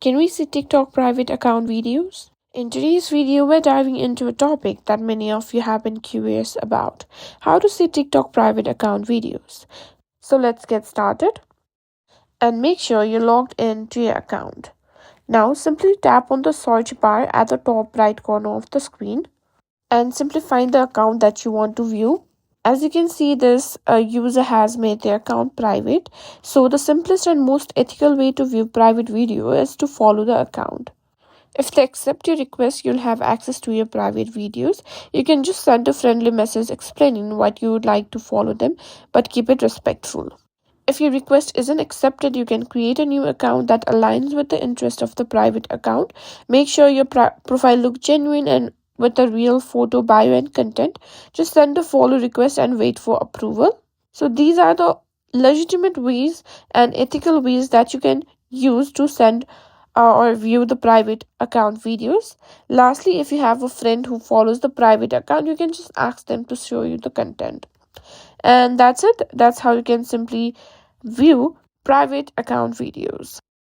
Can we see TikTok private account videos? In today's video, we're diving into a topic that many of you have been curious about: how to see TikTok private account videos. So let's get started and make sure you're logged in to your account. Now, simply tap on the search bar at the top right corner of the screen and simply find the account that you want to view. As you can see, this user has made their account private. So the simplest and most ethical way to view private video is to follow the account. If they accept your request, you'll have access to your private videos. You can just send a friendly message explaining what you would like to follow them, but keep it respectful. If your request isn't accepted, you can create a new account that aligns with the interest of the private account. Make sure your profile looks genuine and with a real photo, bio, and content. Just send a follow request and wait for approval. So these are the legitimate ways and ethical ways that you can use to send or view the private account videos. Lastly, if you have a friend who follows the private account, you can just ask them to show you the content. And that's it. That's how you can simply view private account videos.